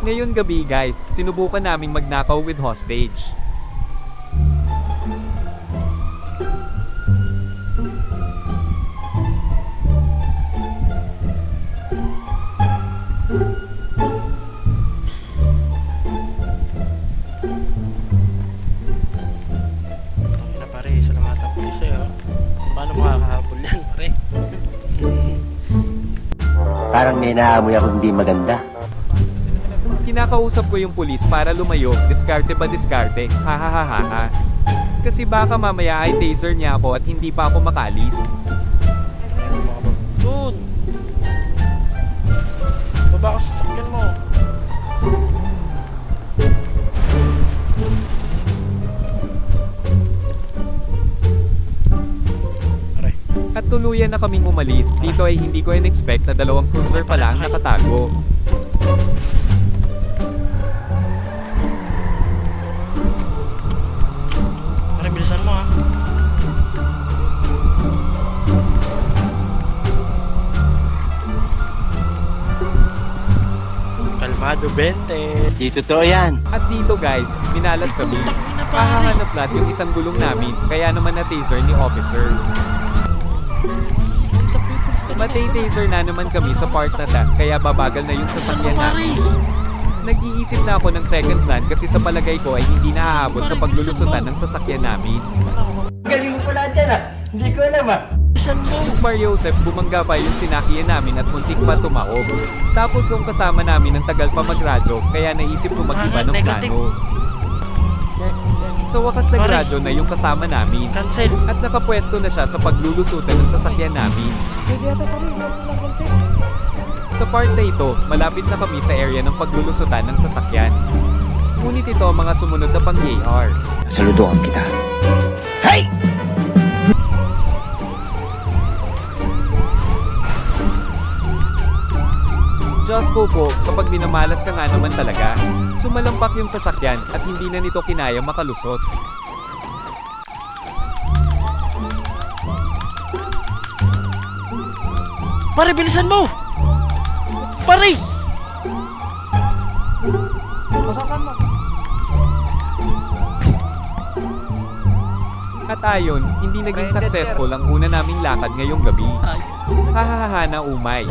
Ngayon gabi guys, sinubukan naming magnakaw with hostage. Tangina pare, salamatan pulis sa'yo. Paano makakahabol yan pare? Parang may naamoy ako hindi maganda. Kinakausap ko yung pulis para lumayo, diskarte ba diskarte, hahahaha. Kasi baka mamaya ay taser niya ako at hindi pa ako makalis. Dude! Baba ka sa sasakyan mo. Pare, At tuluyan na kaming umalis, dito ay hindi ko in-expect na dalawang cruiser pala ang nakatago. pare bilisan mo ha. Kalmado 20. Di totoo yan. At dito guys, minalas kami. Tangina pare. Hahahanap lahat yung isang gulong namin, kaya naman na taser ni officer. Matay-taser na naman kami sa part na ta, kaya babagal na yung sasakyan namin. Nag-iisip na ako ng second plan kasi sa palagay ko ay hindi naaabot sa paglulusutan ng sasakyan namin. Galing mo pala dyan ah. Hindi ko alam ah. Bilisan mo. Si Mario Joseph bumangga pa yung sinakyan namin at muntik pa tumaob. Tapos yung kasama namin ang tagal pa magradyo, kaya naisip ko mag-iba ng plano. Sa wakas nagradyo na yung kasama namin. Cancel. At nakapwesto na siya sa paglulusutan ng sasakyan namin. Sa part na ito, malapit na kami sa area ng paglulusutan ng sasakyan. Ngunit ito ang mga sumunod na pang-AR. Saludoan kita. Hey! Just go po, kapag minamalas ka nga naman talaga. Sumalampak yung sasakyan at hindi na nito kinaya makalusot. Pare, bilisan mo! Pare! At ayon, hindi naging successful ang una naming lakad ngayong gabi. Hahaha na umay.